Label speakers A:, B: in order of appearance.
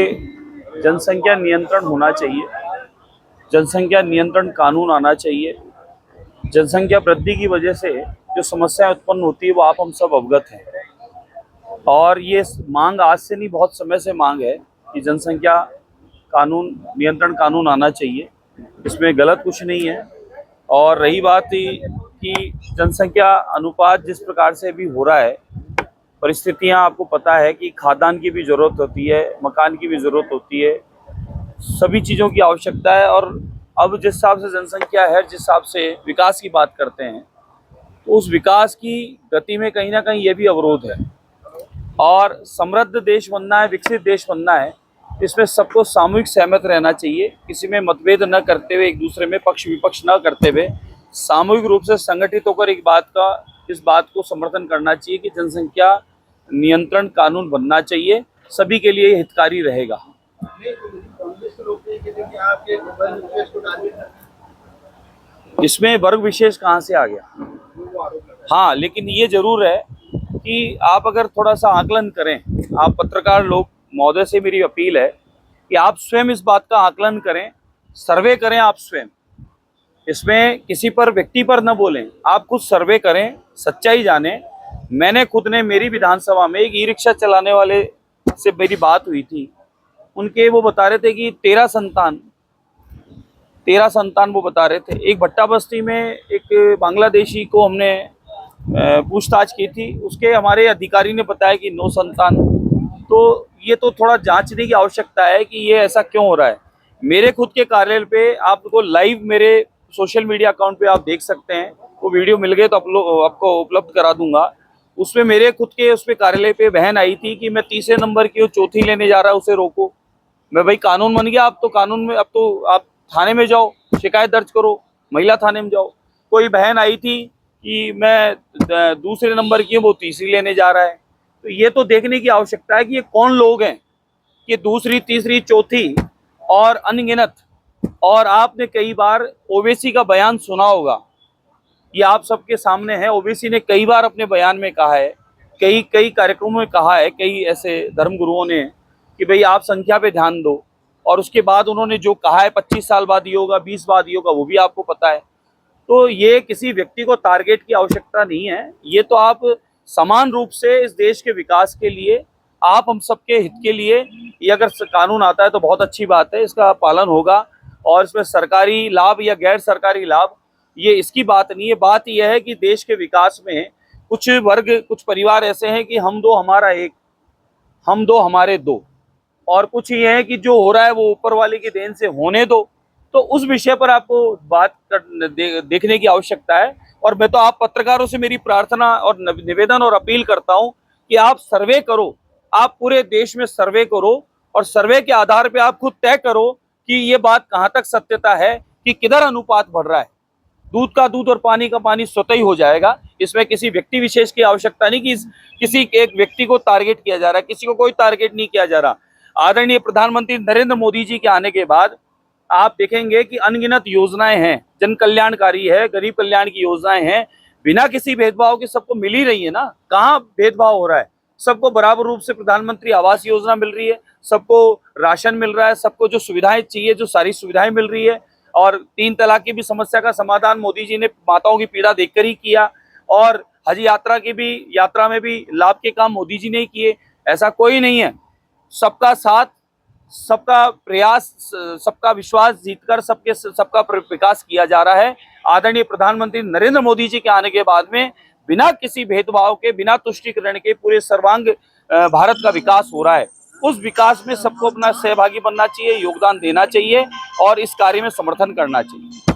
A: जनसंख्या नियंत्रण होना चाहिए, जनसंख्या नियंत्रण कानून आना चाहिए। जनसंख्या वृद्धि की वजह से जो समस्याएं उत्पन्न होती है वो आप हम सब अवगत हैं, और ये मांग आज से नहीं, बहुत समय से मांग है कि जनसंख्या कानून नियंत्रण कानून आना चाहिए। इसमें गलत कुछ नहीं है। और रही बात कि जनसंख्या अनुपात जिस प्रकार से अभी हो रहा है, परिस्थितियां आपको पता है कि खाद्यान्न की भी ज़रूरत होती है, मकान की भी ज़रूरत होती है, सभी चीज़ों की आवश्यकता है। और अब जिस हिसाब से जनसंख्या है, जिस हिसाब से विकास की बात करते हैं, तो उस विकास की गति में कहीं ना कहीं ये भी अवरोध है। और समृद्ध देश बनना है, विकसित देश बनना है, इसमें सबको सामूहिक सहमत रहना चाहिए। किसी में मतभेद न करते हुए, एक दूसरे में पक्ष विपक्ष न करते हुए, सामूहिक रूप से संगठित होकर इस बात को समर्थन करना चाहिए कि जनसंख्या नियंत्रण कानून बनना चाहिए। सभी के लिए हितकारी रहेगा। इसमें वर्ग विशेष कहाँ से आ गया? हाँ, लेकिन ये जरूर है कि आप अगर थोड़ा सा आकलन करें, आप पत्रकार लोग महोदय से मेरी अपील है कि आप स्वयं इस बात का आकलन करें, सर्वे करें आप स्वयं। इसमें किसी पर, व्यक्ति पर न बोलें, आप खुद सर्वे करें, सच्चाई जानें। मैंने खुद ने, मेरी विधानसभा में एक ई रिक्शा चलाने वाले से मेरी बात हुई थी। उनके वो बता रहे थे कि 13 संतान वो बता रहे थे। एक भट्टा बस्ती में एक बांग्लादेशी को हमने पूछताछ की थी, उसके हमारे अधिकारी ने बताया कि 9 संतान। तो ये तो थोड़ा जांचने की आवश्यकता है कि ये ऐसा क्यों हो रहा है। मेरे खुद के कार्यालय पे आपको लाइव मेरे सोशल मीडिया अकाउंट पे आप देख सकते हैं, वो वीडियो मिल गए तो आपको उपलब्ध करा दूंगा। उसमें मेरे खुद के उस पे कार्यालय पे बहन आई थी कि मैं तीसरे नंबर की, वो चौथी लेने जा रहा है, उसे रोको। मैं, भाई कानून बन गया, अब तो कानून में, अब तो आप थाने में जाओ, शिकायत दर्ज करो, महिला थाने में जाओ। कोई बहन आई थी कि मैं दूसरे नंबर की, वो तीसरी लेने जा रहा है। तो ये तो देखने की आवश्यकता है कि ये कौन लोग हैं कि दूसरी, तीसरी, चौथी और अनगिनत। और आपने कई बार ओवैसी का बयान सुना होगा, ये आप सबके सामने है। ओवैसी ने कई बार अपने बयान में कहा है, कई कार्यक्रमों में कहा है, कई ऐसे धर्मगुरुओं ने, कि भाई आप संख्या पे ध्यान दो। और उसके बाद उन्होंने जो कहा है 25 साल बाद ये होगा, 20 बाद ये होगा, वो भी आपको पता है। तो ये किसी व्यक्ति को टारगेट की आवश्यकता नहीं है। ये तो आप समान रूप से इस देश के विकास के लिए, आप हम सबके हित के लिए, ये अगर कानून आता है तो बहुत अच्छी बात है, इसका पालन होगा। और इसमें सरकारी लाभ या गैर सरकारी लाभ, ये इसकी बात नहीं है। बात यह है कि देश के विकास में कुछ वर्ग, कुछ परिवार ऐसे हैं कि हम दो हमारा एक, हम दो हमारे दो, और कुछ ये है कि जो हो रहा है वो ऊपर वाले की देन से होने दो। तो उस विषय पर आपको देखने की आवश्यकता है। और मैं तो आप पत्रकारों से मेरी प्रार्थना और निवेदन और अपील करता हूं कि आप सर्वे करो, आप पूरे देश में सर्वे करो, और सर्वे के आधार पे आप खुद तय करो कि ये बात कहां तक सत्यता है, कि किधर अनुपात बढ़ रहा है। दूध का दूध और पानी का पानी स्वतः ही हो जाएगा। इसमें किसी व्यक्ति विशेष की आवश्यकता नहीं कि किसी एक व्यक्ति को टारगेट किया जा रहा है, किसी को कोई टारगेट नहीं किया जा रहा। आदरणीय प्रधानमंत्री नरेंद्र मोदी जी के आने के बाद आप देखेंगे कि अनगिनत योजनाएं हैं, जन कल्याणकारी है, गरीब कल्याण की योजनाएं हैं, बिना किसी भेदभाव के सबको मिल ही रही है ना। कहाँ भेदभाव हो रहा है? सबको बराबर रूप से प्रधानमंत्री आवास योजना मिल रही है, सबको राशन मिल रहा है, सबको जो सुविधाएं चाहिए, जो सारी सुविधाएं मिल रही है। और 3 तलाक की भी समस्या का समाधान मोदी जी ने माताओं की पीड़ा देखकर ही किया। और हज यात्रा में भी लाभ के काम मोदी जी ने ही किए। ऐसा कोई नहीं है। सबका साथ, सबका प्रयास, सबका विश्वास जीतकर सबका विकास किया जा रहा है। आदरणीय प्रधानमंत्री नरेंद्र मोदी जी के आने के बाद में बिना किसी भेदभाव के, बिना तुष्टीकरण के पूरे सर्वांग भारत का विकास हो रहा है। उस विकास में सबको अपना सहभागी बनना चाहिए, योगदान देना चाहिए और इस कार्य में समर्थन करना चाहिए।